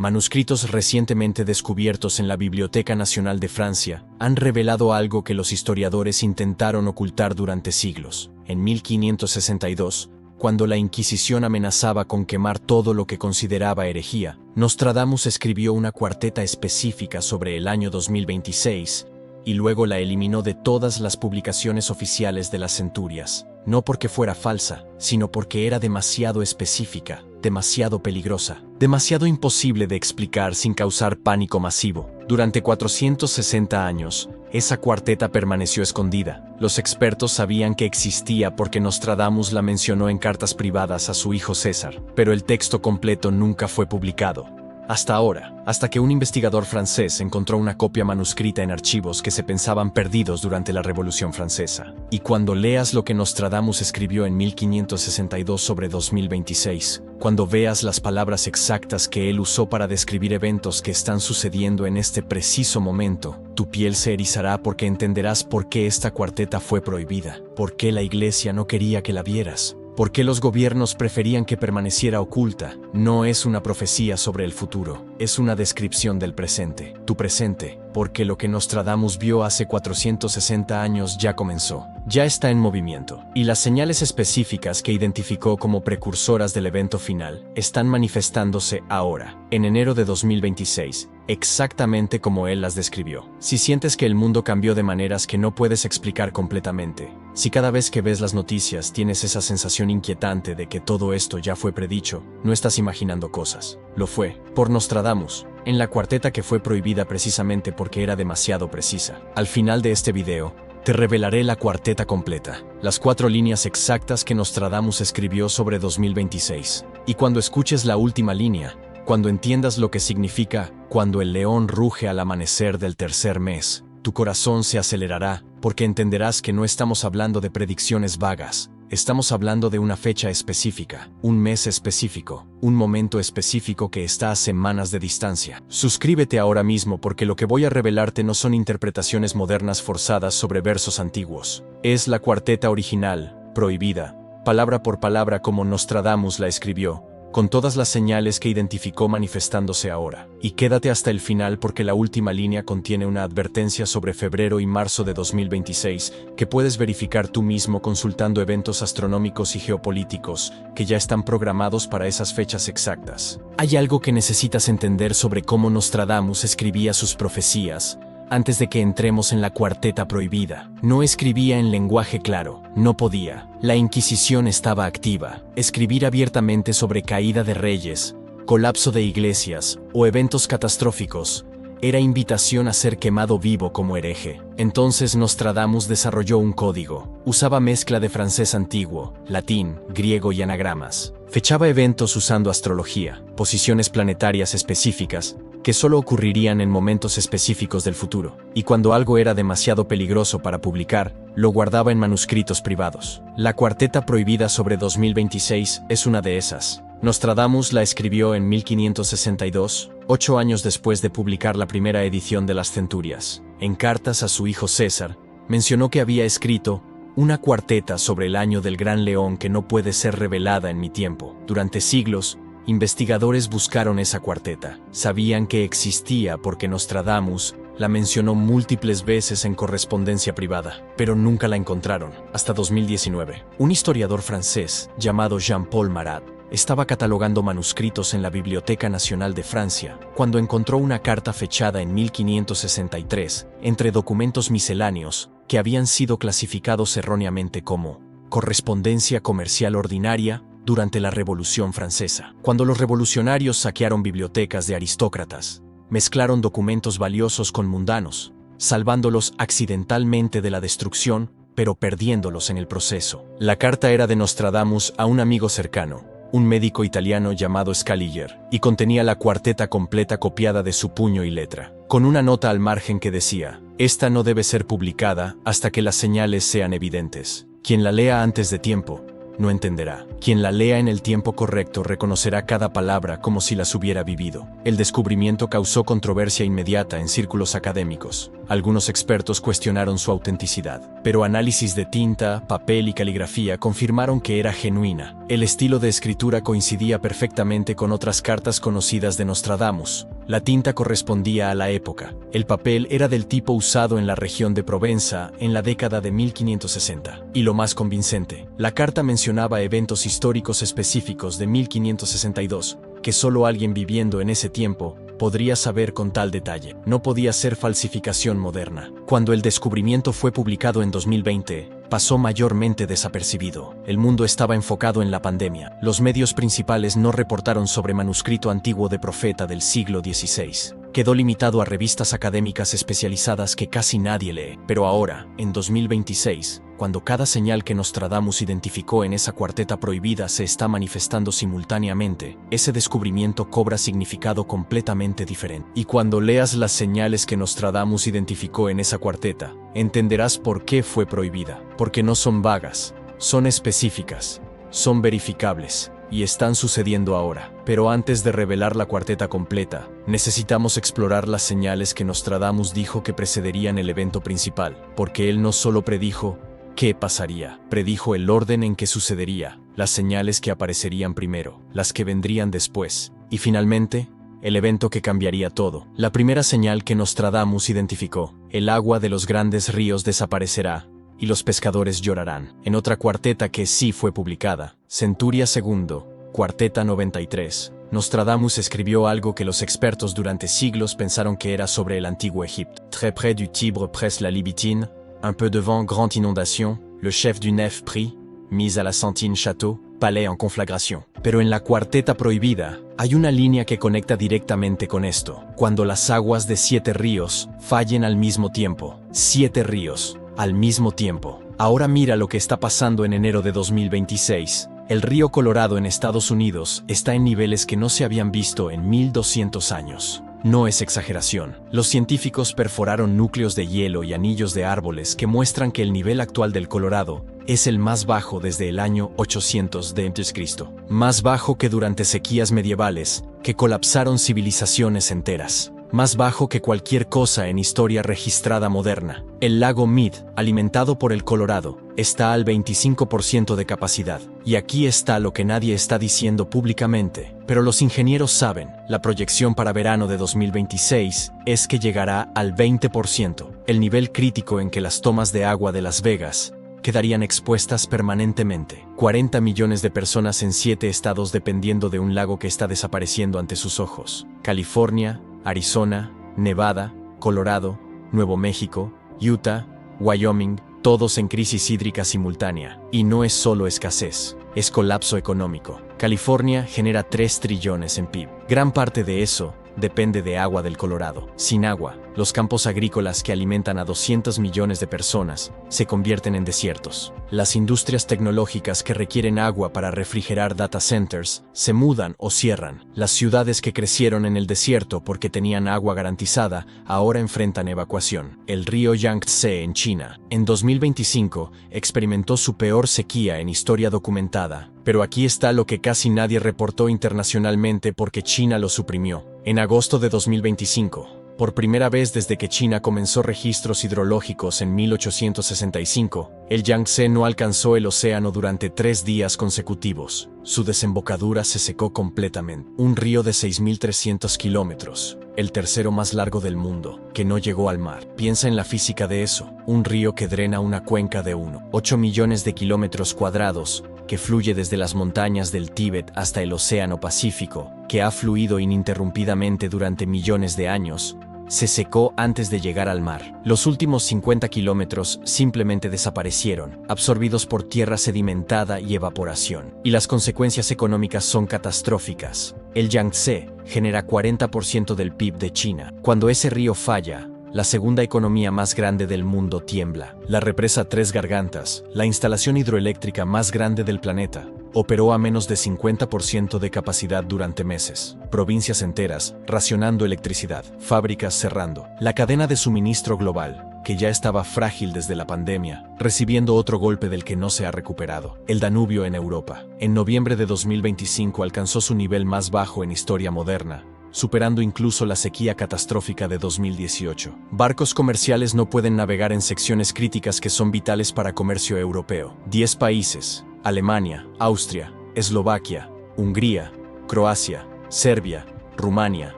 Manuscritos recientemente descubiertos en la Biblioteca Nacional de Francia han revelado algo que los historiadores intentaron ocultar durante siglos. En 1562, cuando la Inquisición amenazaba con quemar todo lo que consideraba herejía, Nostradamus escribió una cuarteta específica sobre el año 2026 y luego la eliminó de todas las publicaciones oficiales de las centurias, no porque fuera falsa, sino porque era demasiado específica, demasiado peligrosa, demasiado imposible de explicar sin causar pánico masivo. Durante 460 años, esa cuarteta permaneció escondida. Los expertos sabían que existía porque Nostradamus la mencionó en cartas privadas a su hijo César, pero el texto completo nunca fue publicado. Hasta ahora, hasta que un investigador francés encontró una copia manuscrita en archivos que se pensaban perdidos durante la Revolución Francesa. Y cuando leas lo que Nostradamus escribió en 1562 sobre 2026, cuando veas las palabras exactas que él usó para describir eventos que están sucediendo en este preciso momento, tu piel se erizará porque entenderás por qué esta cuarteta fue prohibida, por qué la iglesia no quería que la vieras. ¿Por qué los gobiernos preferían que permaneciera oculta? No es una profecía sobre el futuro, es una descripción del presente. Tu presente, porque lo que Nostradamus vio hace 460 años ya comenzó, ya está en movimiento. Y las señales específicas que identificó como precursoras del evento final están manifestándose ahora, en enero de 2026. Exactamente como él las describió. Si sientes que el mundo cambió de maneras que no puedes explicar completamente, si cada vez que ves las noticias tienes esa sensación inquietante de que todo esto ya fue predicho, no estás imaginando cosas. Lo fue, por Nostradamus, en la cuarteta que fue prohibida precisamente porque era demasiado precisa. Al final de este video, te revelaré la cuarteta completa, las 4 líneas exactas que Nostradamus escribió sobre 2026. Y cuando escuches la última línea, cuando entiendas lo que significa cuando el león ruge al amanecer del tercer mes, tu corazón se acelerará, porque entenderás que no estamos hablando de predicciones vagas, estamos hablando de una fecha específica, un mes específico, un momento específico que está a semanas de distancia. Suscríbete ahora mismo porque lo que voy a revelarte no son interpretaciones modernas forzadas sobre versos antiguos. Es la cuarteta original, prohibida, palabra por palabra como Nostradamus la escribió, con todas las señales que identificó manifestándose ahora. Y quédate hasta el final porque la última línea contiene una advertencia sobre febrero y marzo de 2026 que puedes verificar tú mismo consultando eventos astronómicos y geopolíticos que ya están programados para esas fechas exactas. Hay algo que necesitas entender sobre cómo Nostradamus escribía sus profecías antes de que entremos en la cuarteta prohibida. No escribía en lenguaje claro, no podía. La Inquisición estaba activa. Escribir abiertamente sobre caída de reyes, colapso de iglesias o eventos catastróficos era invitación a ser quemado vivo como hereje. Entonces Nostradamus desarrolló un código. Usaba mezcla de francés antiguo, latín, griego y anagramas. Fechaba eventos usando astrología, posiciones planetarias específicas, que solo ocurrirían en momentos específicos del futuro, y cuando algo era demasiado peligroso para publicar, lo guardaba en manuscritos privados. La cuarteta prohibida sobre 2026 es una de esas. Nostradamus la escribió en 1562, 8 años después de publicar la primera edición de las Centurias. En cartas a su hijo César, mencionó que había escrito una cuarteta sobre el año del Gran León que no puede ser revelada en mi tiempo. Durante siglos, investigadores buscaron esa cuarteta. Sabían que existía porque Nostradamus la mencionó múltiples veces en correspondencia privada, pero nunca la encontraron, hasta 2019. Un historiador francés llamado Jean-Paul Marat estaba catalogando manuscritos en la Biblioteca Nacional de Francia cuando encontró una carta fechada en 1563 entre documentos misceláneos que habían sido clasificados erróneamente como correspondencia comercial ordinaria durante la Revolución Francesa. Cuando los revolucionarios saquearon bibliotecas de aristócratas, mezclaron documentos valiosos con mundanos, salvándolos accidentalmente de la destrucción, pero perdiéndolos en el proceso. La carta era de Nostradamus a un amigo cercano, un médico italiano llamado Scaliger, y contenía la cuarteta completa copiada de su puño y letra, con una nota al margen que decía: esta no debe ser publicada hasta que las señales sean evidentes. Quien la lea antes de tiempo no entenderá. Quien la lea en el tiempo correcto reconocerá cada palabra como si las hubiera vivido. El descubrimiento causó controversia inmediata en círculos académicos. Algunos expertos cuestionaron su autenticidad, pero análisis de tinta, papel y caligrafía confirmaron que era genuina. El estilo de escritura coincidía perfectamente con otras cartas conocidas de Nostradamus. La tinta correspondía a la época. El papel era del tipo usado en la región de Provenza en la década de 1560. Y lo más convincente, la carta mencionaba eventos históricos específicos de 1562, que solo alguien viviendo en ese tiempo podría saber con tal detalle. No podía ser falsificación moderna. Cuando el descubrimiento fue publicado en 2020, pasó mayormente desapercibido. El mundo estaba enfocado en la pandemia. Los medios principales no reportaron sobre manuscrito antiguo de profeta del siglo XVI. Quedó limitado a revistas académicas especializadas que casi nadie lee. Pero ahora, en 2026, cuando cada señal que Nostradamus identificó en esa cuarteta prohibida se está manifestando simultáneamente, ese descubrimiento cobra significado completamente diferente. Y cuando leas las señales que Nostradamus identificó en esa cuarteta, entenderás por qué fue prohibida. Porque no son vagas, son específicas, son verificables, y están sucediendo ahora. Pero antes de revelar la cuarteta completa, necesitamos explorar las señales que Nostradamus dijo que precederían el evento principal, porque él no solo predijo qué pasaría, predijo el orden en que sucedería, las señales que aparecerían primero, las que vendrían después, y finalmente, el evento que cambiaría todo. La primera señal que Nostradamus identificó: el agua de los grandes ríos desaparecerá, y los pescadores llorarán. En otra cuarteta que sí fue publicada, Centuria II, cuarteta 93, Nostradamus escribió algo que los expertos durante siglos pensaron que era sobre el antiguo Egipto. Très près du Tibre presse la Libitine, un peu devant grande inondation, le chef du nef prit, mise à la Santine château, palais en conflagration. Pero en la cuarteta prohibida, hay una línea que conecta directamente con esto. Cuando las aguas de 7 ríos fallen al mismo tiempo. 7 ríos, al mismo tiempo. Ahora mira lo que está pasando en enero de 2026. El río Colorado en Estados Unidos está en niveles que no se habían visto en 1200 años. No es exageración. Los científicos perforaron núcleos de hielo y anillos de árboles que muestran que el nivel actual del Colorado es el más bajo desde el año 800 d.C., más bajo que durante sequías medievales que colapsaron civilizaciones enteras, más bajo que cualquier cosa en historia registrada moderna. El lago Mead, alimentado por el Colorado, está al 25% de capacidad. Y aquí está lo que nadie está diciendo públicamente, pero los ingenieros saben, la proyección para verano de 2026 es que llegará al 20%, el nivel crítico en que las tomas de agua de Las Vegas quedarían expuestas permanentemente. 40 millones de personas en 7 estados dependiendo de un lago que está desapareciendo ante sus ojos. California, Arizona, Nevada, Colorado, Nuevo México, Utah, Wyoming, todos en crisis hídrica simultánea. Y no es solo escasez, es colapso económico. California genera 3 trillones en PIB. Gran parte de eso depende de agua del Colorado. Sin agua, los campos agrícolas que alimentan a 200 millones de personas se convierten en desiertos. Las industrias tecnológicas que requieren agua para refrigerar data centers se mudan o cierran. Las ciudades que crecieron en el desierto porque tenían agua garantizada ahora enfrentan evacuación. El río Yangtze en China, en 2025, experimentó su peor sequía en historia documentada. Pero aquí está lo que casi nadie reportó internacionalmente porque China lo suprimió. En agosto de 2025, por primera vez desde que China comenzó registros hidrológicos en 1865, el Yangtze no alcanzó el océano durante 3 días consecutivos. Su desembocadura se secó completamente. Un río de 6.300 kilómetros, el tercero más largo del mundo, que no llegó al mar. Piensa en la física de eso. Un río que drena una cuenca de 1,8 millones de kilómetros cuadrados, que fluye desde las montañas del Tíbet hasta el Océano Pacífico, que ha fluido ininterrumpidamente durante millones de años, se secó antes de llegar al mar. Los últimos 50 kilómetros simplemente desaparecieron, absorbidos por tierra sedimentada y evaporación. Y las consecuencias económicas son catastróficas. El Yangtze genera 40% del PIB de China. Cuando ese río falla, la segunda economía más grande del mundo, tiembla. La represa Tres Gargantas, la instalación hidroeléctrica más grande del planeta, operó a menos de 50% de capacidad durante meses. Provincias enteras racionando electricidad, fábricas cerrando. La cadena de suministro global, que ya estaba frágil desde la pandemia, recibiendo otro golpe del que no se ha recuperado. El Danubio en Europa. En noviembre de 2025 alcanzó su nivel más bajo en historia moderna, superando incluso la sequía catastrófica de 2018. Barcos comerciales no pueden navegar en secciones críticas que son vitales para comercio europeo. 10 países: Alemania, Austria, Eslovaquia, Hungría, Croacia, Serbia, Rumania,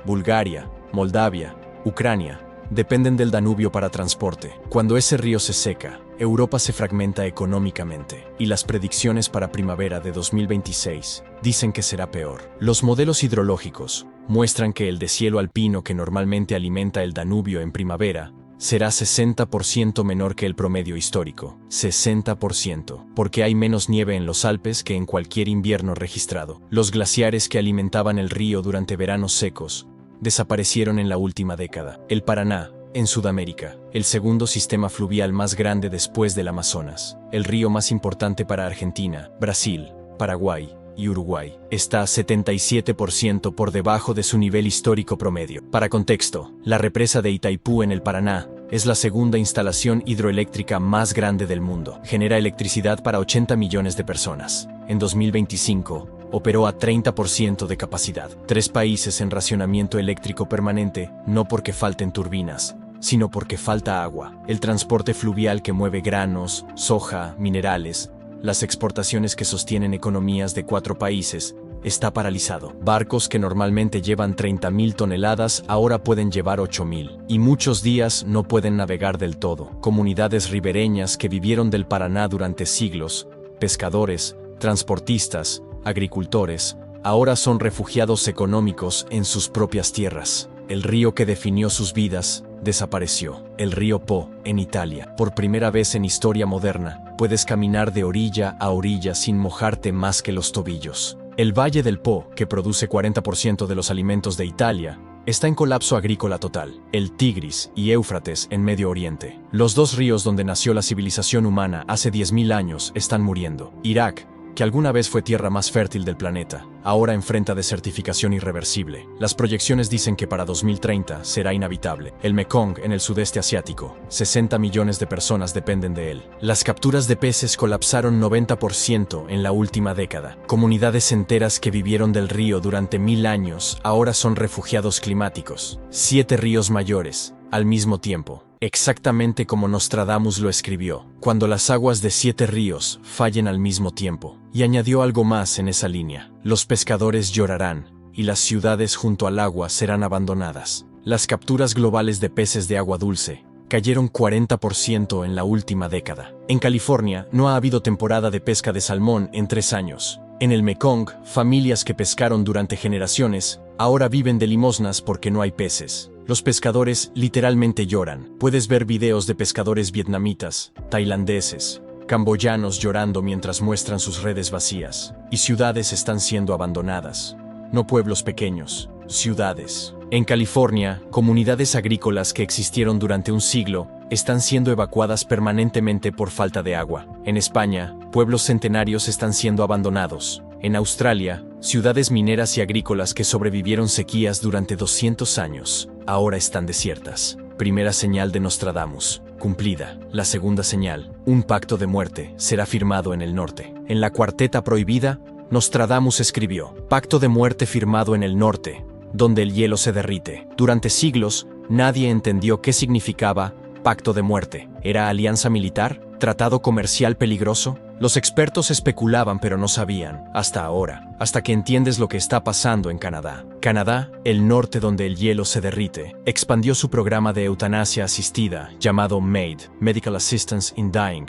Bulgaria, Moldavia, Ucrania, dependen del Danubio para transporte. Cuando ese río se seca, Europa se fragmenta económicamente, y las predicciones para primavera de 2026 dicen que será peor. Los modelos hidrológicos muestran que el deshielo alpino que normalmente alimenta el Danubio en primavera será 60% menor que el promedio histórico. 60%, porque hay menos nieve en los Alpes que en cualquier invierno registrado. Los glaciares que alimentaban el río durante veranos secos desaparecieron en la última década. El Paraná, en Sudamérica, el segundo sistema fluvial más grande después del Amazonas, el río más importante para Argentina, Brasil, Paraguay y Uruguay, está 77% por debajo de su nivel histórico promedio. Para contexto, la represa de Itaipú en el Paraná es la segunda instalación hidroeléctrica más grande del mundo. Genera electricidad para 80 millones de personas. En 2025, operó a 30% de capacidad. 3 países en racionamiento eléctrico permanente, no porque falten turbinas, sino porque falta agua. El transporte fluvial que mueve granos, soja, minerales, las exportaciones que sostienen economías de 4 países, está paralizado. Barcos que normalmente llevan 30.000 toneladas ahora pueden llevar 8.000. Y muchos días no pueden navegar del todo. Comunidades ribereñas que vivieron del Paraná durante siglos, pescadores, transportistas, agricultores, ahora son refugiados económicos en sus propias tierras. El río que definió sus vidas desapareció. El río Po, en Italia. Por primera vez en historia moderna, puedes caminar de orilla a orilla sin mojarte más que los tobillos. El Valle del Po, que produce 40% de los alimentos de Italia, está en colapso agrícola total. El Tigris y Éufrates en Medio Oriente. Los 2 ríos donde nació la civilización humana hace 10.000 años están muriendo. Irak, que alguna vez fue tierra más fértil del planeta, ahora enfrenta desertificación irreversible. Las proyecciones dicen que para 2030 será inhabitable. El Mekong en el sudeste asiático, 60 millones de personas dependen de él. Las capturas de peces colapsaron 90% en la última década. Comunidades enteras que vivieron del río durante 1000 años ahora son refugiados climáticos. 7 ríos mayores, al mismo tiempo. Exactamente como Nostradamus lo escribió, cuando las aguas de 7 ríos fallen al mismo tiempo. Y añadió algo más en esa línea: los pescadores llorarán, y las ciudades junto al agua serán abandonadas. Las capturas globales de peces de agua dulce cayeron 40% en la última década. En California no ha habido temporada de pesca de salmón en 3 años. En el Mekong, familias que pescaron durante generaciones ahora viven de limosnas porque no hay peces. Los pescadores literalmente lloran. Puedes ver videos de pescadores vietnamitas, tailandeses, camboyanos llorando mientras muestran sus redes vacías. Y ciudades están siendo abandonadas. No pueblos pequeños, ciudades. En California, comunidades agrícolas que existieron durante un siglo están siendo evacuadas permanentemente por falta de agua. En España, pueblos centenarios están siendo abandonados. En Australia, ciudades mineras y agrícolas que sobrevivieron sequías durante 200 años, ahora están desiertas. Primera señal de Nostradamus, cumplida. La segunda señal, un pacto de muerte, será firmado en el norte. En la Cuarteta Prohibida, Nostradamus escribió: pacto de muerte firmado en el norte, donde el hielo se derrite. Durante siglos, nadie entendió qué significaba pacto de muerte. ¿Era alianza militar? ¿Tratado comercial peligroso? Los expertos especulaban pero no sabían, hasta ahora, hasta que entiendes lo que está pasando en Canadá. Canadá, el norte donde el hielo se derrite, expandió su programa de eutanasia asistida, llamado MAID, Medical Assistance in Dying,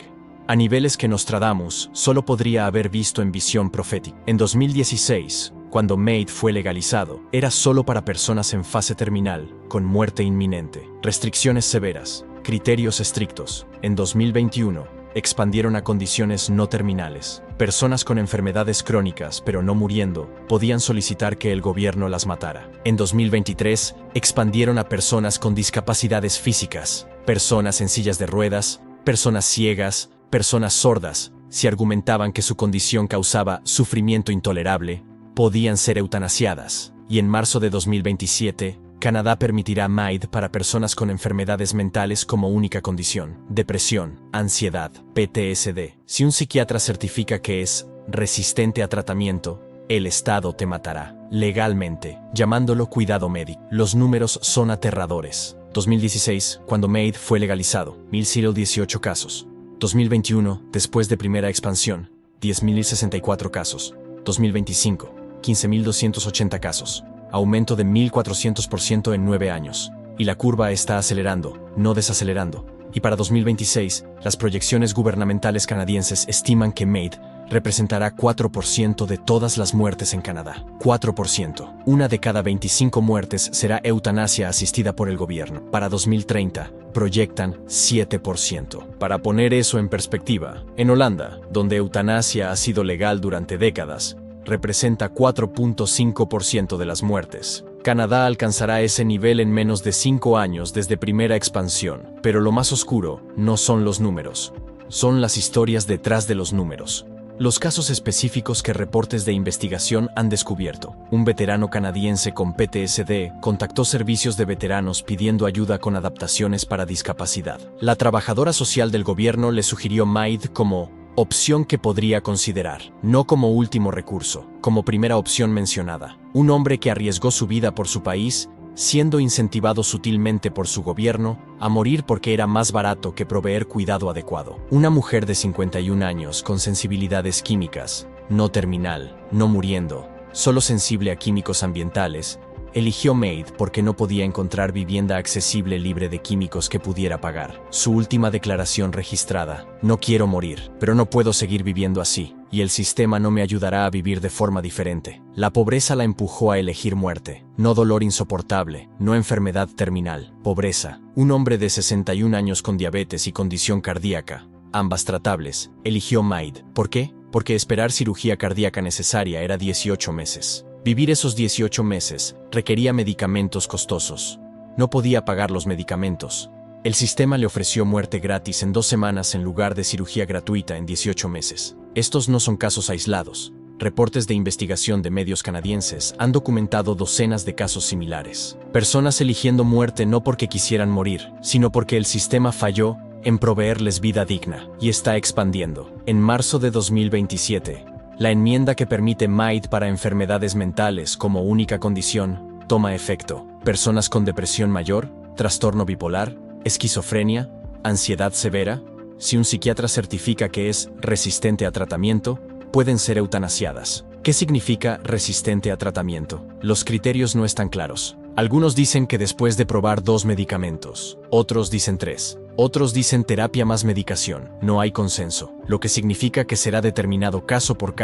a niveles que Nostradamus solo podría haber visto en visión profética. En 2016, cuando MAID fue legalizado, era solo para personas en fase terminal, con muerte inminente. Restricciones severas, criterios estrictos. En 2021, expandieron a condiciones no terminales. Personas con enfermedades crónicas, pero no muriendo, podían solicitar que el gobierno las matara. En 2023, expandieron a personas con discapacidades físicas, personas en sillas de ruedas, personas ciegas, personas sordas. Si argumentaban que su condición causaba sufrimiento intolerable, podían ser eutanasiadas. Y en marzo de 2027, Canadá permitirá MAID para personas con enfermedades mentales como única condición: depresión, ansiedad, PTSD. Si un psiquiatra certifica que es resistente a tratamiento, el Estado te matará, legalmente, llamándolo cuidado médico. Los números son aterradores. 2016, cuando MAID fue legalizado, 1,018 casos. 2021, después de primera expansión, 10,064 casos. 2025, 15,280 casos. Aumento de 1,400% en 9 años. Y la curva está acelerando, no desacelerando. Y para 2026, las proyecciones gubernamentales canadienses estiman que MAID representará 4% de todas las muertes en Canadá. 4%. Una de cada 25 muertes será eutanasia asistida por el gobierno. Para 2030, proyectan 7%. Para poner eso en perspectiva, en Holanda, donde eutanasia ha sido legal durante décadas, representa 4.5% de las muertes. Canadá alcanzará ese nivel en menos de 5 años desde primera expansión. Pero lo más oscuro no son los números, son las historias detrás de los números. Los casos específicos que reportes de investigación han descubierto. Un veterano canadiense con PTSD contactó servicios de veteranos pidiendo ayuda con adaptaciones para discapacidad. La trabajadora social del gobierno le sugirió MAID como opción que podría considerar, no como último recurso, como primera opción mencionada. Un hombre que arriesgó su vida por su país, siendo incentivado sutilmente por su gobierno a morir porque era más barato que proveer cuidado adecuado. Una mujer de 51 años con sensibilidades químicas, no terminal, no muriendo, solo sensible a químicos ambientales, eligió MAID porque no podía encontrar vivienda accesible libre de químicos que pudiera pagar. Su última declaración registrada: no quiero morir, pero no puedo seguir viviendo así, y el sistema no me ayudará a vivir de forma diferente. La pobreza la empujó a elegir muerte, no dolor insoportable, no enfermedad terminal, pobreza. Un hombre de 61 años con diabetes y condición cardíaca, ambas tratables, eligió MAID. ¿Por qué? Porque esperar cirugía cardíaca necesaria era 18 meses. Vivir esos 18 meses requería medicamentos costosos. No podía pagar los medicamentos. El sistema le ofreció muerte gratis en 2 semanas en lugar de cirugía gratuita en 18 meses. Estos no son casos aislados. Reportes de investigación de medios canadienses han documentado docenas de casos similares. Personas eligiendo muerte no porque quisieran morir, sino porque el sistema falló en proveerles vida digna, y está expandiendo. En marzo de 2027, la enmienda que permite MAID para enfermedades mentales como única condición toma efecto. Personas con depresión mayor, trastorno bipolar, esquizofrenia, ansiedad severa, si un psiquiatra certifica que es resistente a tratamiento, pueden ser eutanasiadas. ¿Qué significa resistente a tratamiento? Los criterios no están claros. Algunos dicen que después de probar 2 medicamentos, otros dicen 3. Otros dicen terapia más medicación. No hay consenso, lo que significa que será determinado caso por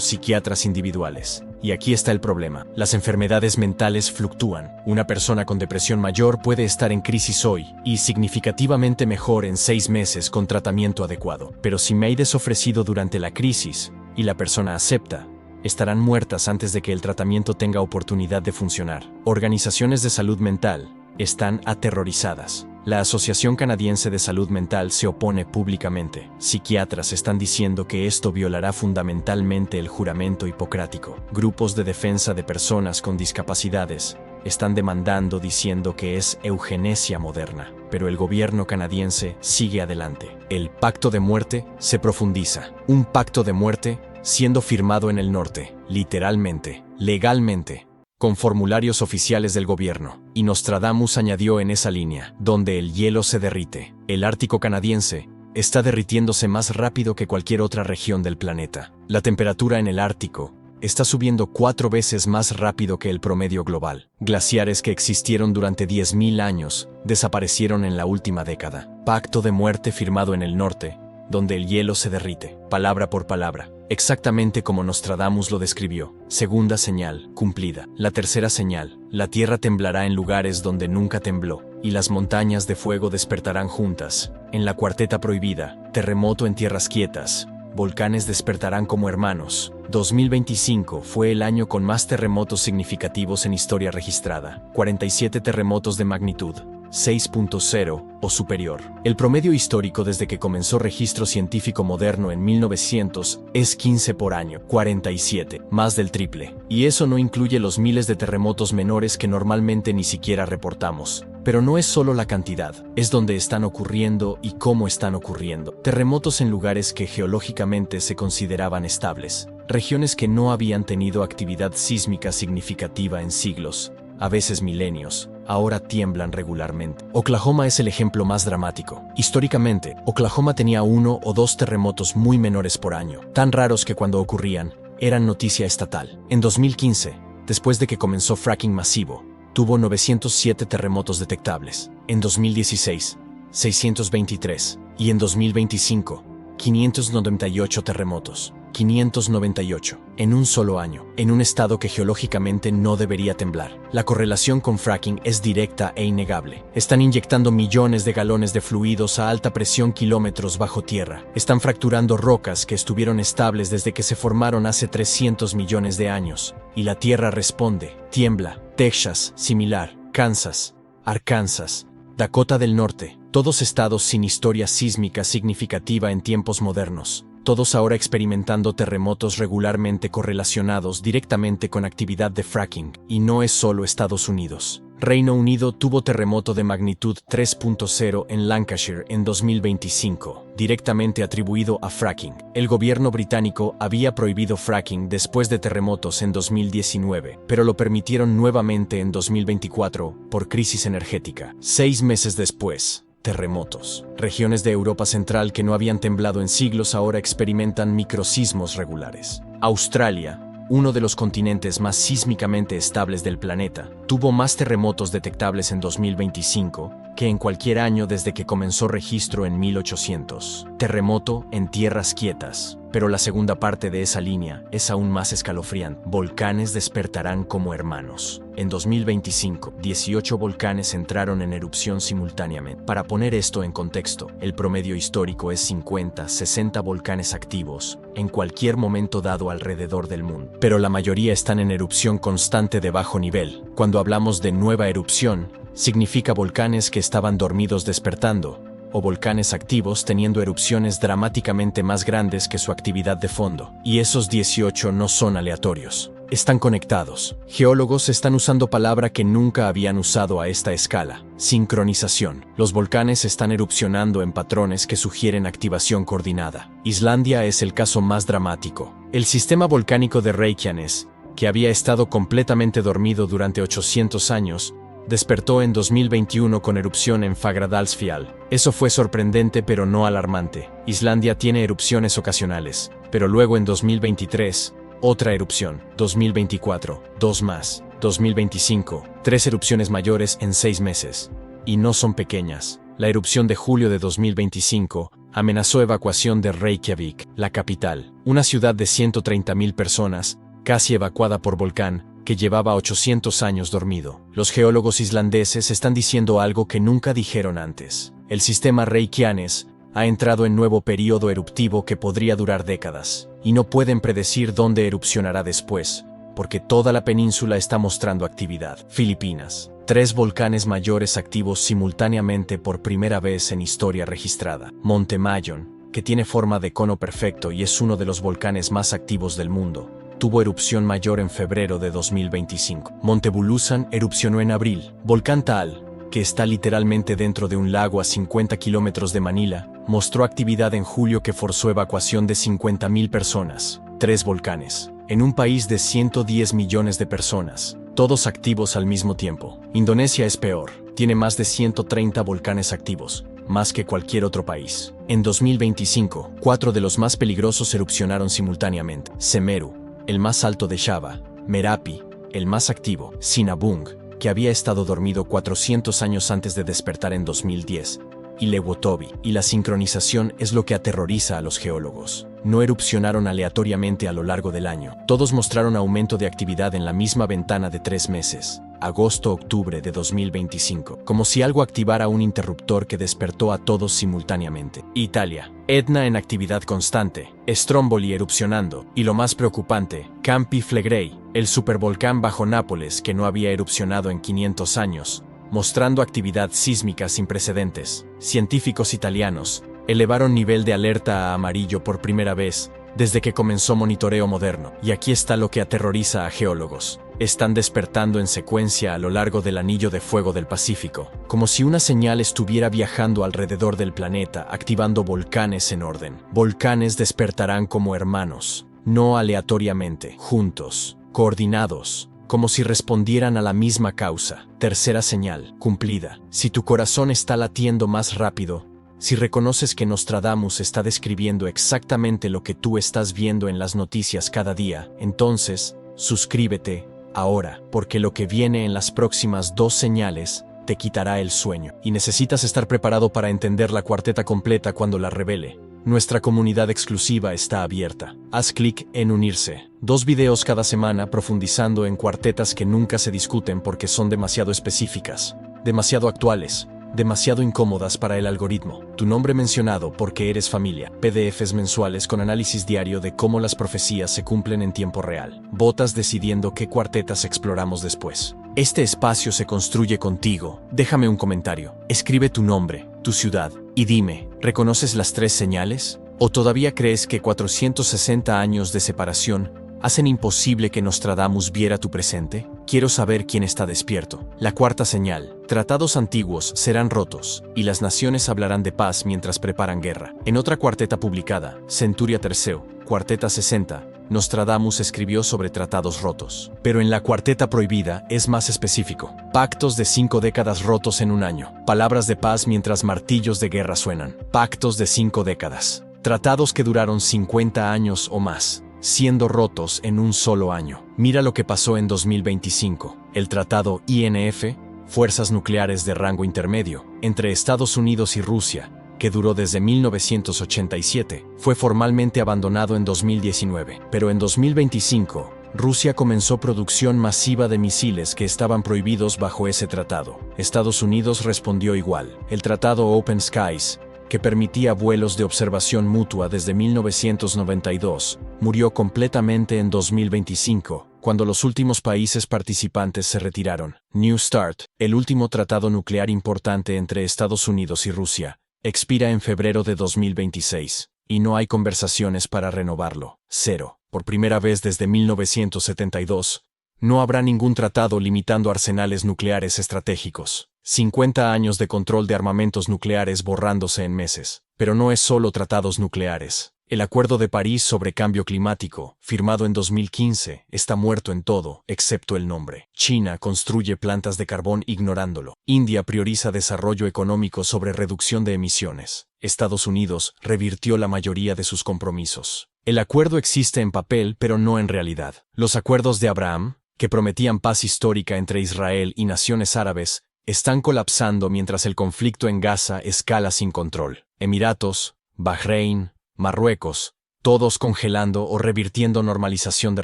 psiquiatras individuales. Y aquí está el problema. Las enfermedades mentales fluctúan. Una persona con depresión mayor puede estar en crisis hoy y significativamente mejor en 6 meses con tratamiento adecuado. Pero si MAID es ofrecido durante la crisis y la persona acepta, estarán muertas antes de que el tratamiento tenga oportunidad de funcionar. Organizaciones de salud mental están aterrorizadas. La Asociación Canadiense de Salud Mental se opone públicamente. Psiquiatras están diciendo que esto violará fundamentalmente el juramento hipocrático. Grupos de defensa de personas con discapacidades están demandando diciendo que es eugenesia moderna. Pero el gobierno canadiense sigue adelante. El pacto de muerte se profundiza. Un pacto de muerte siendo firmado en el norte, literalmente, legalmente, con formularios oficiales del gobierno. Y Nostradamus añadió en esa línea, donde el hielo se derrite. El Ártico canadiense está derritiéndose más rápido que cualquier otra región del planeta. La temperatura en el Ártico está subiendo 4 veces más rápido que el promedio global. Glaciares que existieron durante 10.000 años desaparecieron en la última década. Pacto de muerte firmado en el norte, donde el hielo se derrite, palabra por palabra. exactamente como Nostradamus lo describió. Segunda señal, cumplida. La tercera señal, la tierra temblará en lugares donde nunca tembló, y las montañas de fuego despertarán juntas. En la cuarteta prohibida, terremoto en tierras quietas, volcanes despertarán como hermanos. 2025 fue el año con más terremotos significativos en historia registrada. 47 terremotos de magnitud 6.0 o superior. El promedio histórico desde que comenzó registro científico moderno en 1900 es 15 por año, 47, más del triple. Y eso no incluye los miles de terremotos menores que normalmente ni siquiera reportamos. Pero no es solo la cantidad, es dónde están ocurriendo y cómo están ocurriendo. Terremotos en lugares que geológicamente se consideraban estables, regiones que no habían tenido actividad sísmica significativa en siglos, a veces milenios, ahora tiemblan regularmente. Oklahoma es el ejemplo más dramático. Históricamente, Oklahoma tenía 1 o 2 terremotos muy menores por año, tan raros que cuando ocurrían, eran noticia estatal. En 2015, después de que comenzó fracking masivo, tuvo 907 terremotos detectables. En 2016, 623. Y en 2025, 598 terremotos. 598, en un solo año, en un estado que geológicamente no debería temblar. La correlación con fracking es directa e innegable. Están inyectando millones de galones de fluidos a alta presión kilómetros bajo tierra. Están fracturando rocas que estuvieron estables desde que se formaron hace 300 millones de años. Y la tierra responde, tiembla. Texas, similar. Kansas, Arkansas, Dakota del Norte, todos estados sin historia sísmica significativa en tiempos modernos. Todos ahora experimentando terremotos regularmente correlacionados directamente con actividad de fracking, y no es solo Estados Unidos. Reino Unido tuvo terremoto de magnitud 3.0 en Lancashire en 2025, directamente atribuido a fracking. El gobierno británico había prohibido fracking después de terremotos en 2019, pero lo permitieron nuevamente en 2024 por crisis energética. 6 meses después, terremotos. Regiones de Europa Central que no habían temblado en siglos ahora experimentan microsismos regulares. Australia, uno de los continentes más sísmicamente estables del planeta, tuvo más terremotos detectables en 2025 que en cualquier año desde que comenzó registro en 1800. Terremoto en tierras quietas. Pero la segunda parte de esa línea es aún más escalofriante. Volcanes despertarán como hermanos. En 2025, 18 volcanes entraron en erupción simultáneamente. Para poner esto en contexto, el promedio histórico es 50-60 volcanes activos en cualquier momento dado alrededor del mundo. Pero la mayoría están en erupción constante de bajo nivel. Cuando hablamos de nueva erupción, significa volcanes que estaban dormidos despertando, o volcanes activos teniendo erupciones dramáticamente más grandes que su actividad de fondo. Y esos 18 no son aleatorios. Están conectados. Geólogos están usando palabra que nunca habían usado a esta escala: sincronización. Los volcanes están erupcionando en patrones que sugieren activación coordinada. Islandia es el caso más dramático. El sistema volcánico de Reykjanes, que había estado completamente dormido durante 800 años, despertó en 2021 con erupción en Fagradalsfjall. Eso fue sorprendente pero no alarmante. Islandia tiene erupciones ocasionales, pero luego en 2023, otra erupción. 2024, 2 más. 2025, 3 erupciones mayores en 6 meses. Y no son pequeñas. La erupción de julio de 2025 amenazó evacuación de Reykjavik, la capital, una ciudad de 130.000 personas, casi evacuada por volcán, que llevaba 800 años dormido. Los geólogos islandeses están diciendo algo que nunca dijeron antes. El sistema Reykjanes ha entrado en nuevo período eruptivo que podría durar décadas, y no pueden predecir dónde erupcionará después, porque toda la península está mostrando actividad. Filipinas. 3 volcanes mayores activos simultáneamente por primera vez en historia registrada. Monte Mayon, que tiene forma de cono perfecto y es uno de los volcanes más activos del mundo, tuvo erupción mayor en febrero de 2025. Monte Bulusan erupcionó en abril. Volcán Taal, que está literalmente dentro de un lago a 50 kilómetros de Manila, mostró actividad en julio que forzó evacuación de 50.000 personas. 3 volcanes, en un país de 110 millones de personas, todos activos al mismo tiempo. Indonesia es peor, tiene más de 130 volcanes activos, más que cualquier otro país. En 2025, 4 de los más peligrosos erupcionaron simultáneamente. Semeru, el más alto de Java, Merapi, el más activo, Sinabung, que había estado dormido 400 años antes de despertar en 2010, y Lewotowi, y la sincronización es lo que aterroriza a los geólogos. No erupcionaron aleatoriamente a lo largo del año. Todos mostraron aumento de actividad en la misma ventana de 3 meses, agosto-octubre de 2025, como si algo activara un interruptor que despertó a todos simultáneamente. Italia. Etna en actividad constante, Stromboli erupcionando, y lo más preocupante, Campi Flegrei, el supervolcán bajo Nápoles que no había erupcionado en 500 años, mostrando actividad sísmica sin precedentes. Científicos italianos elevaron nivel de alerta a amarillo por primera vez desde que comenzó monitoreo moderno. Y aquí está lo que aterroriza a geólogos. Están despertando en secuencia a lo largo del anillo de fuego del Pacífico, como si una señal estuviera viajando alrededor del planeta, activando volcanes en orden. Volcanes despertarán como hermanos, no aleatoriamente, juntos, coordinados, como si respondieran a la misma causa. Tercera señal, cumplida. Si tu corazón está latiendo más rápido, si reconoces que Nostradamus está describiendo exactamente lo que tú estás viendo en las noticias cada día, entonces, suscríbete ahora, porque lo que viene en las próximas 2 señales te quitará el sueño. Y necesitas estar preparado para entender la cuarteta completa cuando la revele. Nuestra comunidad exclusiva está abierta. Haz clic en unirse. 2 videos cada semana profundizando en cuartetas que nunca se discuten porque son demasiado específicas, demasiado actuales, demasiado incómodas para el algoritmo. Tu nombre mencionado porque eres familia. PDFs mensuales con análisis diario de cómo las profecías se cumplen en tiempo real. Votas decidiendo qué cuartetas exploramos después. Este espacio se construye contigo. Déjame un comentario. Escribe tu nombre, tu ciudad, y dime, ¿reconoces las 3 señales? ¿O todavía crees que 460 años de separación hacen imposible que Nostradamus viera tu presente? Quiero saber quién está despierto. La cuarta señal. Tratados antiguos serán rotos, y las naciones hablarán de paz mientras preparan guerra. En otra cuarteta publicada, Centuria III, cuarteta 60, Nostradamus escribió sobre tratados rotos. Pero en la cuarteta prohibida es más específico. Pactos de 5 décadas rotos en un año. Palabras de paz mientras martillos de guerra suenan. Pactos de 5 décadas. Tratados que duraron 50 años o más, siendo rotos en un solo año. Mira lo que pasó en 2025. El tratado INF, Fuerzas Nucleares de Rango Intermedio, entre Estados Unidos y Rusia, que duró desde 1987, fue formalmente abandonado en 2019. Pero en 2025, Rusia comenzó producción masiva de misiles que estaban prohibidos bajo ese tratado. Estados Unidos respondió igual. El tratado Open Skies, que permitía vuelos de observación mutua desde 1992, murió completamente en 2025, cuando los últimos países participantes se retiraron. New START, el último tratado nuclear importante entre Estados Unidos y Rusia, expira en febrero de 2026, y no hay conversaciones para renovarlo. 0. Por primera vez desde 1972, no habrá ningún tratado limitando arsenales nucleares estratégicos. 50 años de control de armamentos nucleares borrándose en meses. Pero no es solo tratados nucleares. El Acuerdo de París sobre Cambio Climático, firmado en 2015, está muerto en todo, excepto el nombre. China construye plantas de carbón ignorándolo. India prioriza desarrollo económico sobre reducción de emisiones. Estados Unidos revirtió la mayoría de sus compromisos. El acuerdo existe en papel, pero no en realidad. Los acuerdos de Abraham, que prometían paz histórica entre Israel y naciones árabes, están colapsando mientras el conflicto en Gaza escala sin control. Emiratos, Bahrein, Marruecos, todos congelando o revirtiendo normalización de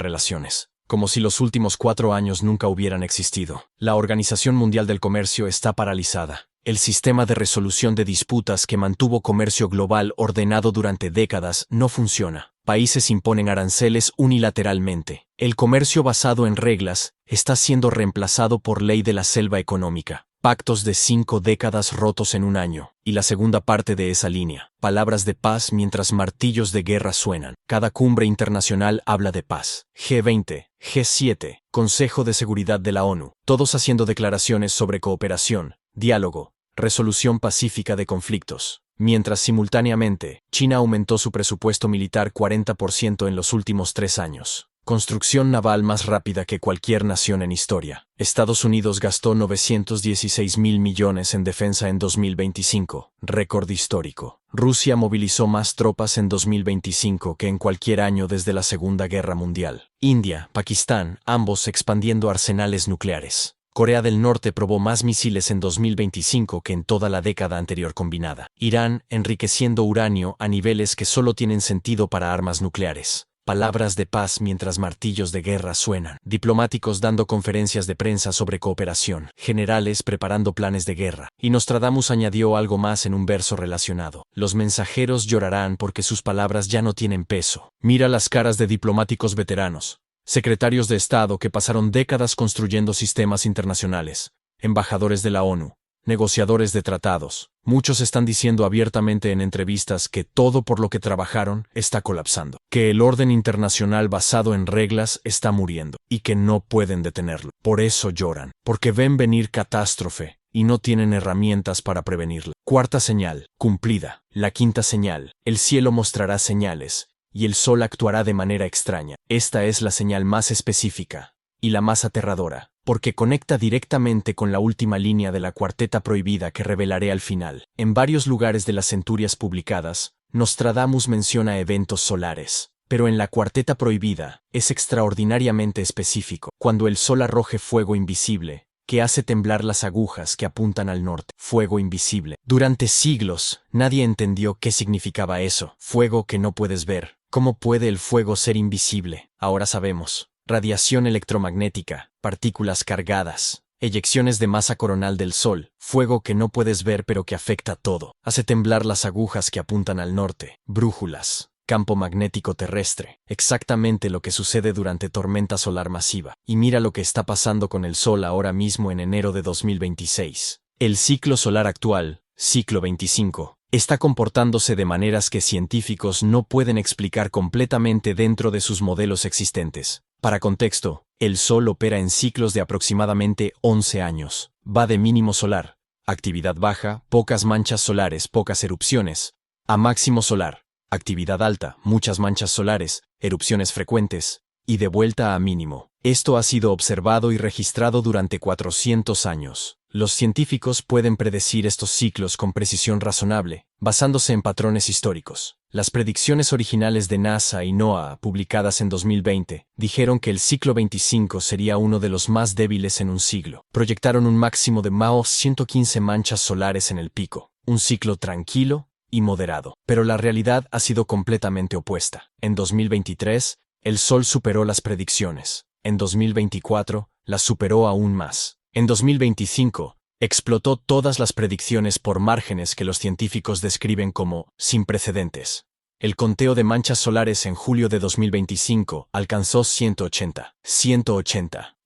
relaciones, como si los últimos 4 años nunca hubieran existido. La Organización Mundial del Comercio está paralizada. El sistema de resolución de disputas que mantuvo comercio global ordenado durante décadas no funciona. Países imponen aranceles unilateralmente. El comercio basado en reglas está siendo reemplazado por ley de la selva económica. Pactos de 5 décadas rotos en un año. Y la segunda parte de esa línea. Palabras de paz mientras martillos de guerra suenan. Cada cumbre internacional habla de paz. G20, G7, Consejo de Seguridad de la ONU. Todos haciendo declaraciones sobre cooperación, diálogo, resolución pacífica de conflictos. Mientras simultáneamente, China aumentó su presupuesto militar 40% en los últimos 3 años. Construcción naval más rápida que cualquier nación en historia. Estados Unidos gastó 916.000 millones en defensa en 2025, récord histórico. Rusia movilizó más tropas en 2025 que en cualquier año desde la Segunda Guerra Mundial. India, Pakistán, ambos expandiendo arsenales nucleares. Corea del Norte probó más misiles en 2025 que en toda la década anterior combinada. Irán, enriqueciendo uranio a niveles que solo tienen sentido para armas nucleares. Palabras de paz mientras martillos de guerra suenan. Diplomáticos dando conferencias de prensa sobre cooperación. Generales preparando planes de guerra. Y Nostradamus añadió algo más en un verso relacionado. Los mensajeros llorarán porque sus palabras ya no tienen peso. Mira las caras de diplomáticos veteranos. Secretarios de Estado que pasaron décadas construyendo sistemas internacionales. Embajadores de la ONU. Negociadores de tratados. Muchos están diciendo abiertamente en entrevistas que todo por lo que trabajaron está colapsando, que el orden internacional basado en reglas está muriendo y que no pueden detenerlo. Por eso lloran, porque ven venir catástrofe y no tienen herramientas para prevenirla. Cuarta señal, cumplida. La quinta señal, el cielo mostrará señales y el sol actuará de manera extraña. Esta es la señal más específica y la más aterradora, porque conecta directamente con la última línea de la cuarteta prohibida que revelaré al final. En varios lugares de las centurias publicadas, Nostradamus menciona eventos solares, pero en la cuarteta prohibida es extraordinariamente específico, cuando el sol arroje fuego invisible, que hace temblar las agujas que apuntan al norte. Fuego invisible. Durante siglos, nadie entendió qué significaba eso. Fuego que no puedes ver. ¿Cómo puede el fuego ser invisible? Ahora sabemos. Radiación electromagnética, partículas cargadas, eyecciones de masa coronal del Sol, fuego que no puedes ver pero que afecta todo, hace temblar las agujas que apuntan al norte, brújulas, campo magnético terrestre, exactamente lo que sucede durante tormenta solar masiva. Y mira lo que está pasando con el Sol ahora mismo en enero de 2026. El ciclo solar actual, ciclo 25, está comportándose de maneras que científicos no pueden explicar completamente dentro de sus modelos existentes. Para contexto, el Sol opera en ciclos de aproximadamente 11 años. Va de mínimo solar, actividad baja, pocas manchas solares, pocas erupciones, a máximo solar, actividad alta, muchas manchas solares, erupciones frecuentes, y de vuelta a mínimo. Esto ha sido observado y registrado durante 400 años. Los científicos pueden predecir estos ciclos con precisión razonable, basándose en patrones históricos. Las predicciones originales de NASA y NOAA, publicadas en 2020, dijeron que el ciclo 25 sería uno de los más débiles en un siglo. Proyectaron un máximo de más 115 manchas solares en el pico, un ciclo tranquilo y moderado. Pero la realidad ha sido completamente opuesta. En 2023, el Sol superó las predicciones. En 2024, las superó aún más. En 2025, explotó todas las predicciones por márgenes que los científicos describen como sin precedentes. El conteo de manchas solares en julio de 2025 alcanzó 180,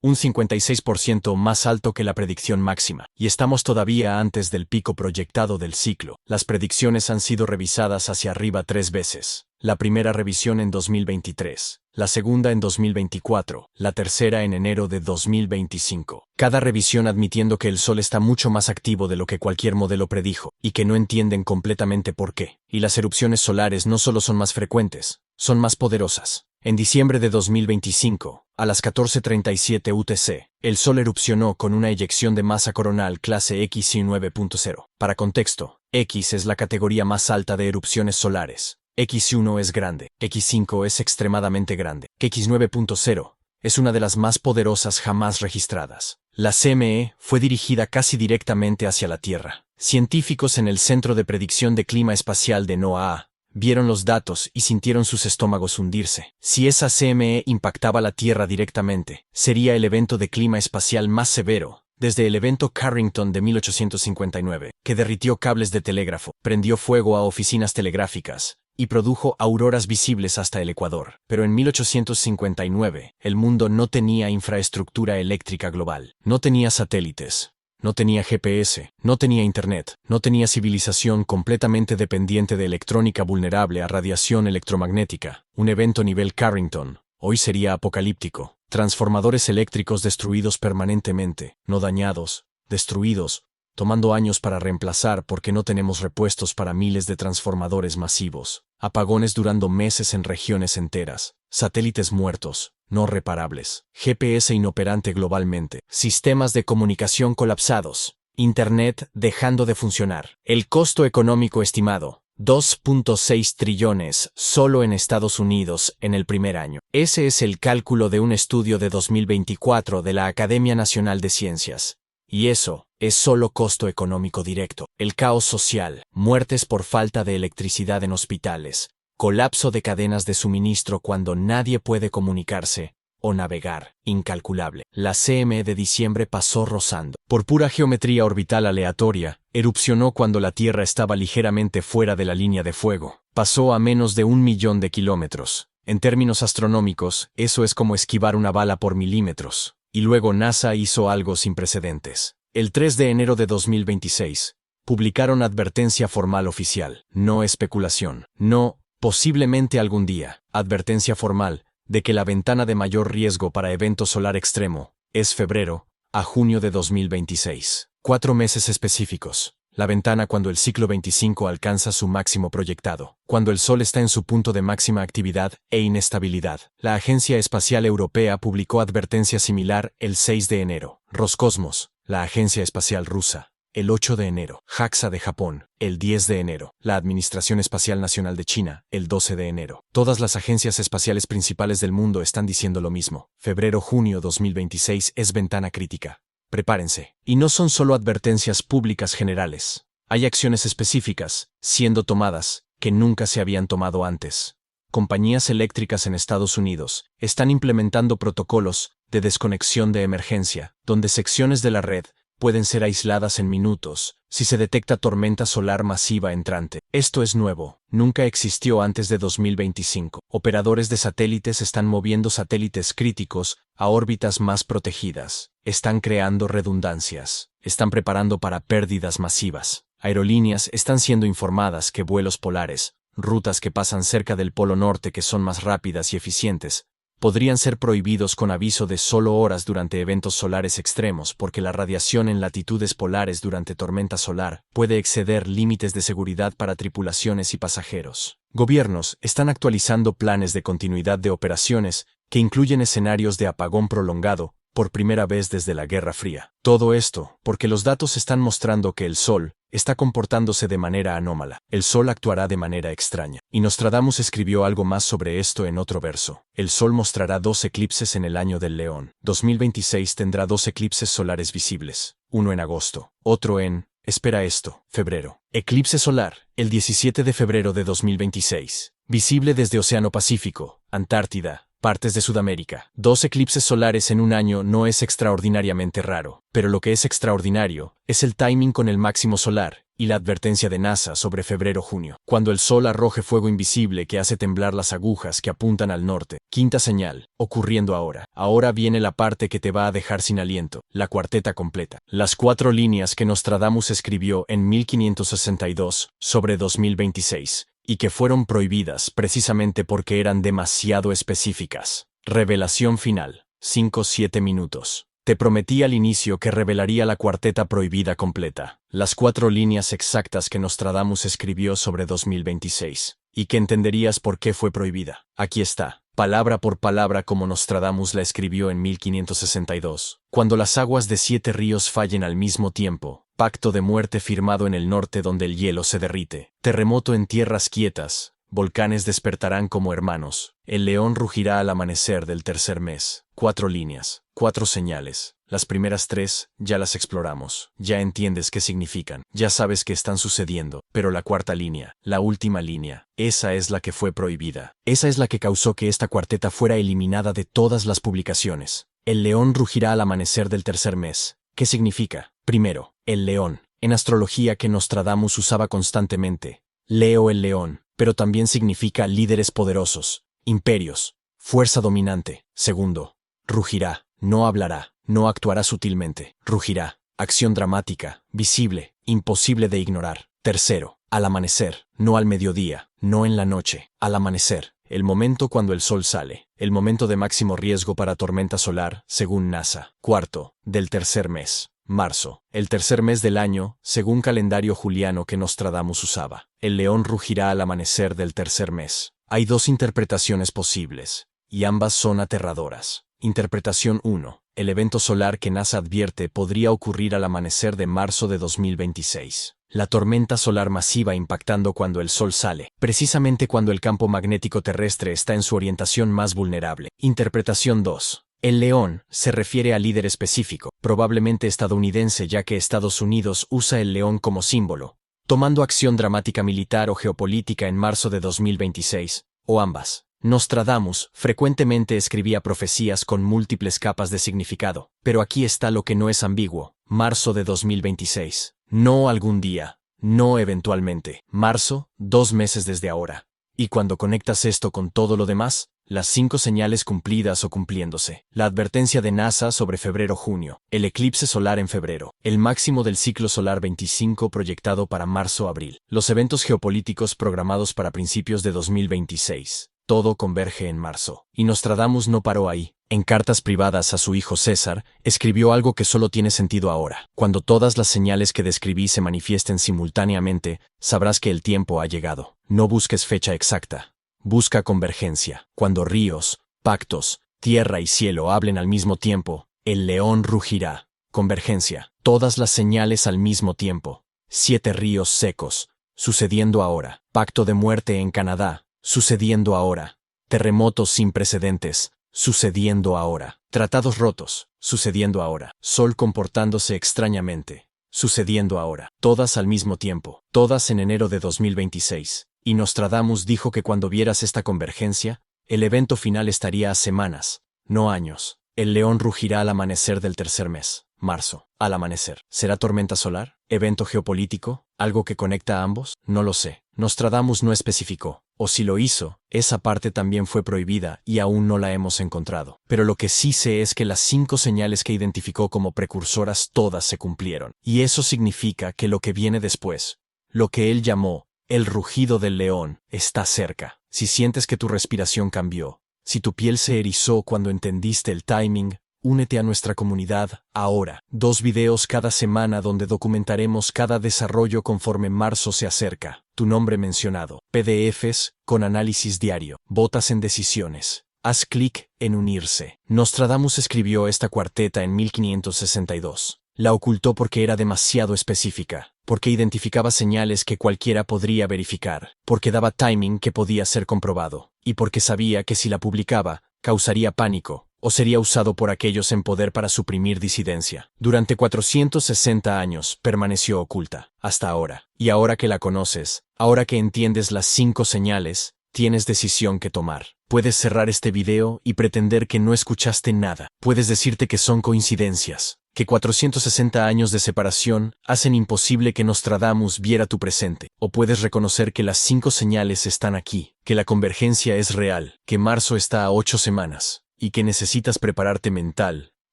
un 56% más alto que la predicción máxima, y estamos todavía antes del pico proyectado del ciclo. Las predicciones han sido revisadas hacia arriba 3 veces. La primera revisión en 2023, la segunda en 2024, la tercera en enero de 2025. Cada revisión admitiendo que el Sol está mucho más activo de lo que cualquier modelo predijo, y que no entienden completamente por qué. Y las erupciones solares no solo son más frecuentes, son más poderosas. En diciembre de 2025, a las 14:37 UTC, el Sol erupcionó con una eyección de masa coronal clase XY 9.0. Para contexto, X es la categoría más alta de erupciones solares. X1 es grande, X5 es extremadamente grande, X 9.0 es una de las más poderosas jamás registradas. La CME fue dirigida casi directamente hacia la Tierra. Científicos en el Centro de Predicción de Clima Espacial de NOAA vieron los datos y sintieron sus estómagos hundirse. Si esa CME impactaba la Tierra directamente, sería el evento de clima espacial más severo desde el evento Carrington de 1859, que derritió cables de telégrafo, prendió fuego a oficinas telegráficas y produjo auroras visibles hasta el Ecuador. Pero en 1859, el mundo no tenía infraestructura eléctrica global, no tenía satélites, no tenía GPS, no tenía Internet, no tenía civilización completamente dependiente de electrónica vulnerable a radiación electromagnética. Un evento nivel Carrington hoy sería apocalíptico. Transformadores eléctricos destruidos permanentemente, no dañados, destruidos, tomando años para reemplazar porque no tenemos repuestos para miles de transformadores masivos. Apagones durando meses en regiones enteras. Satélites muertos, no reparables. GPS inoperante globalmente. Sistemas de comunicación colapsados. Internet dejando de funcionar. El costo económico estimado, 2.6 trillones solo en Estados Unidos en el primer año. Ese es el cálculo de un estudio de 2024 de la Academia Nacional de Ciencias. Y eso es solo costo económico directo. El caos social, muertes por falta de electricidad en hospitales, colapso de cadenas de suministro cuando nadie puede comunicarse o navegar, incalculable. La CME de diciembre pasó rozando. Por pura geometría orbital aleatoria, erupcionó cuando la Tierra estaba ligeramente fuera de la línea de fuego. Pasó a menos de 1 millón de kilómetros. En términos astronómicos, eso es como esquivar una bala por milímetros. Y luego NASA hizo algo sin precedentes. El 3 de enero de 2026, publicaron advertencia formal oficial. No especulación. No, posiblemente algún día. Advertencia formal de que la ventana de mayor riesgo para evento solar extremo es febrero a junio de 2026. 4 meses específicos. La ventana cuando el ciclo 25 alcanza su máximo proyectado, cuando el Sol está en su punto de máxima actividad e inestabilidad. La Agencia Espacial Europea publicó advertencia similar el 6 de enero. Roscosmos, la Agencia Espacial Rusa, el 8 de enero. JAXA de Japón, el 10 de enero. La Administración Espacial Nacional de China, el 12 de enero. Todas las agencias espaciales principales del mundo están diciendo lo mismo. Febrero-junio 2026 es ventana crítica. Prepárense. Y no son solo advertencias públicas generales. Hay acciones específicas, siendo tomadas, que nunca se habían tomado antes. Compañías eléctricas en Estados Unidos están implementando protocolos de desconexión de emergencia, donde secciones de la red pueden ser aisladas en minutos si se detecta tormenta solar masiva entrante. Esto es nuevo, nunca existió antes de 2025. Operadores de satélites están moviendo satélites críticos a órbitas más protegidas. Están creando redundancias. Están preparando para pérdidas masivas. Aerolíneas están siendo informadas que vuelos polares, rutas que pasan cerca del Polo Norte que son más rápidas y eficientes, podrían ser prohibidos con aviso de solo horas durante eventos solares extremos porque la radiación en latitudes polares durante tormenta solar puede exceder límites de seguridad para tripulaciones y pasajeros. Gobiernos están actualizando planes de continuidad de operaciones que incluyen escenarios de apagón prolongado por primera vez desde la Guerra Fría. Todo esto porque los datos están mostrando que el Sol está comportándose de manera anómala. El Sol actuará de manera extraña. Y Nostradamus escribió algo más sobre esto en otro verso. El Sol mostrará 2 eclipses en el año del León. 2026 tendrá 2 eclipses solares visibles. Uno en agosto, otro en, espera esto, febrero. Eclipse solar, el 17 de febrero de 2026. Visible desde Océano Pacífico, Antártida, partes de Sudamérica. 2 eclipses solares en un año no es extraordinariamente raro, pero lo que es extraordinario es el timing con el máximo solar y la advertencia de NASA sobre febrero-junio, cuando el Sol arroje fuego invisible que hace temblar las agujas que apuntan al norte. Quinta señal, ocurriendo ahora. Ahora viene la parte que te va a dejar sin aliento, la cuarteta completa. Las 4 líneas que Nostradamus escribió en 1562 sobre 2026. Y que fueron prohibidas precisamente porque eran demasiado específicas. Revelación final. 5-7 minutos. Te prometí al inicio que revelaría la cuarteta prohibida completa. Las 4 líneas exactas que Nostradamus escribió sobre 2026. Y que entenderías por qué fue prohibida. Aquí está, palabra por palabra como Nostradamus la escribió en 1562. Cuando las aguas de 7 ríos fallen al mismo tiempo. Pacto de muerte firmado en el norte donde el hielo se derrite. Terremoto en tierras quietas. Volcanes despertarán como hermanos. El león rugirá al amanecer del tercer mes. 4 líneas, 4 señales. Las primeras 3 ya las exploramos. Ya entiendes qué significan. Ya sabes que están sucediendo. Pero la cuarta línea, la última línea, esa es la que fue prohibida. Esa es la que causó que esta cuarteta fuera eliminada de todas las publicaciones. El león rugirá al amanecer del tercer mes. ¿Qué significa? Primero, el león. En astrología que Nostradamus usaba constantemente. Leo el león, pero también significa líderes poderosos, imperios, fuerza dominante. Segundo, rugirá, no hablará, no actuará sutilmente. Rugirá, acción dramática, visible, imposible de ignorar. Tercero, al amanecer, no al mediodía, no en la noche, al amanecer. El momento cuando el sol sale, el momento de máximo riesgo para tormenta solar, según NASA. Cuarto, del tercer mes, marzo, el tercer mes del año, según calendario juliano que Nostradamus usaba. El león rugirá al amanecer del tercer mes. Hay 2 interpretaciones posibles, y ambas son aterradoras. Interpretación 1. El evento solar que NASA advierte podría ocurrir al amanecer de marzo de 2026. La tormenta solar masiva impactando cuando el Sol sale, precisamente cuando el campo magnético terrestre está en su orientación más vulnerable. Interpretación 2. El león se refiere al líder específico, probablemente estadounidense, ya que Estados Unidos usa el león como símbolo, tomando acción dramática militar o geopolítica en marzo de 2026, o ambas. Nostradamus frecuentemente escribía profecías con múltiples capas de significado, pero aquí está lo que no es ambiguo: marzo de 2026. No algún día, no eventualmente. Marzo, 2 meses desde ahora. Y cuando conectas esto con todo lo demás, las 5 señales cumplidas o cumpliéndose. La advertencia de NASA sobre febrero-junio. El eclipse solar en febrero. El máximo del ciclo solar 25 proyectado para marzo-abril. Los eventos geopolíticos programados para principios de 2026. Todo converge en marzo. Y Nostradamus no paró ahí. En cartas privadas a su hijo César, escribió algo que solo tiene sentido ahora. Cuando todas las señales que describí se manifiesten simultáneamente, sabrás que el tiempo ha llegado. No busques fecha exacta. Busca convergencia. Cuando ríos, pactos, tierra y cielo hablen al mismo tiempo, el león rugirá. Convergencia. Todas las señales al mismo tiempo. 7 ríos secos. Sucediendo ahora. Pacto de muerte en Canadá. Sucediendo ahora. Terremotos sin precedentes. Sucediendo ahora. Tratados rotos. Sucediendo ahora. Sol comportándose extrañamente. Sucediendo ahora. Todas al mismo tiempo. Todas en enero de 2026. Y Nostradamus dijo que cuando vieras esta convergencia, el evento final estaría a semanas, no años. El león rugirá al amanecer del tercer mes, marzo. Al amanecer. ¿Será tormenta solar? ¿Evento geopolítico? ¿Algo que conecta a ambos? No lo sé. Nostradamus no especificó. O si lo hizo, esa parte también fue prohibida y aún no la hemos encontrado. Pero lo que sí sé es que las 5 señales que identificó como precursoras todas se cumplieron. Y eso significa que lo que viene después, lo que él llamó el rugido del león, está cerca. Si sientes que tu respiración cambió, si tu piel se erizó cuando entendiste el timing, únete a nuestra comunidad ahora. 2 videos cada semana donde documentaremos cada desarrollo conforme marzo se acerca. Tu nombre mencionado. PDFs con análisis diario. Votas en decisiones. Haz clic en unirse. Nostradamus escribió esta cuarteta en 1562. La ocultó porque era demasiado específica, porque identificaba señales que cualquiera podría verificar, porque daba timing que podía ser comprobado, y porque sabía que si la publicaba, causaría pánico, o sería usado por aquellos en poder para suprimir disidencia. Durante 460 años permaneció oculta, hasta ahora. Y ahora que la conoces, ahora que entiendes las 5 señales, tienes decisión que tomar. Puedes cerrar este video y pretender que no escuchaste nada. Puedes decirte que son coincidencias, que 460 años de separación hacen imposible que Nostradamus viera tu presente. O puedes reconocer que las 5 señales están aquí, que la convergencia es real, que marzo está a 8 semanas, y que necesitas prepararte mental,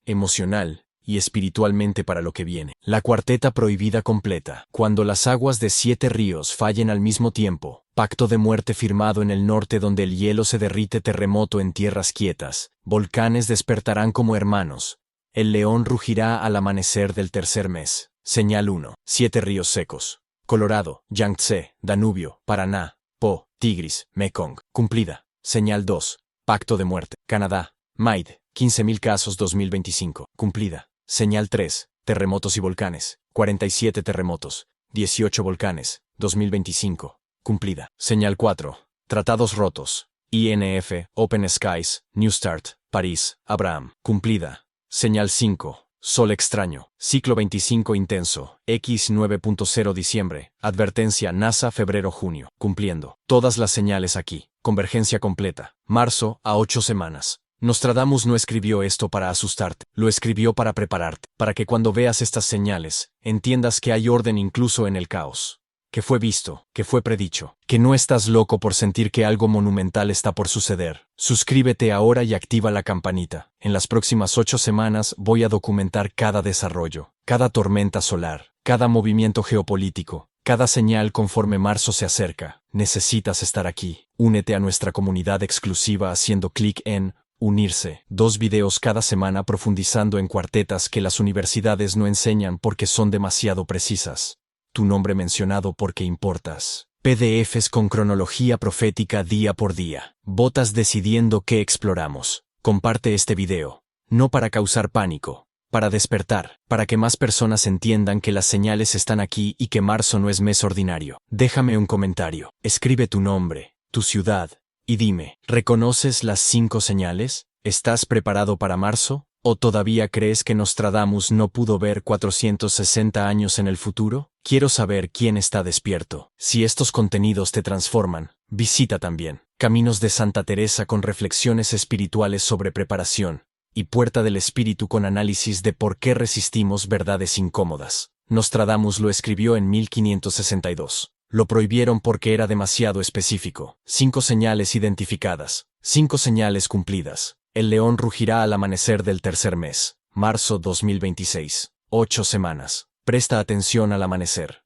emocional y espiritualmente para lo que viene. La cuarteta prohibida completa. Cuando las aguas de 7 ríos fallen al mismo tiempo, pacto de muerte firmado en el norte donde el hielo se derrite, terremoto en tierras quietas, volcanes despertarán como hermanos. El león rugirá al amanecer del tercer mes. Señal 1. 7 ríos secos. Colorado, Yangtze, Danubio, Paraná, Po, Tigris, Mekong. Cumplida. Señal 2. Pacto de muerte. Canadá, Maid, 15.000 casos 2025. Cumplida. Señal 3. Terremotos y volcanes. 47 terremotos. 18 volcanes. 2025. Cumplida. Señal 4. Tratados rotos. INF, Open Skies, New Start, París, Abraham. Cumplida. Señal 5. Sol extraño. Ciclo 25 intenso. X 9.0 diciembre. Advertencia NASA febrero-junio. Cumpliendo. Todas las señales aquí. Convergencia completa. Marzo a 8 semanas. Nostradamus no escribió esto para asustarte, lo escribió para prepararte, para que cuando veas estas señales, entiendas que hay orden incluso en el caos, que fue visto, que fue predicho, que no estás loco por sentir que algo monumental está por suceder. Suscríbete ahora y activa la campanita. En las próximas 8 semanas voy a documentar cada desarrollo, cada tormenta solar, cada movimiento geopolítico, cada señal conforme marzo se acerca. Necesitas estar aquí. Únete a nuestra comunidad exclusiva haciendo clic en unirse. 2 videos cada semana profundizando en cuartetas que las universidades no enseñan porque son demasiado precisas. Tu nombre mencionado porque importas. PDFs con cronología profética día por día. Votas decidiendo qué exploramos. Comparte este video. No para causar pánico, para despertar, para que más personas entiendan que las señales están aquí y que marzo no es mes ordinario. Déjame un comentario, escribe tu nombre, tu ciudad, y dime, ¿reconoces las 5 señales? ¿Estás preparado para marzo? ¿O todavía crees que Nostradamus no pudo ver 460 años en el futuro? Quiero saber quién está despierto. Si estos contenidos te transforman, visita también Caminos de Santa Teresa con reflexiones espirituales sobre preparación y Puerta del Espíritu con análisis de por qué resistimos verdades incómodas. Nostradamus lo escribió en 1562. Lo prohibieron porque era demasiado específico. 5 señales identificadas, 5 señales cumplidas. El león rugirá al amanecer del tercer mes, marzo 2026. 8 semanas. Presta atención al amanecer.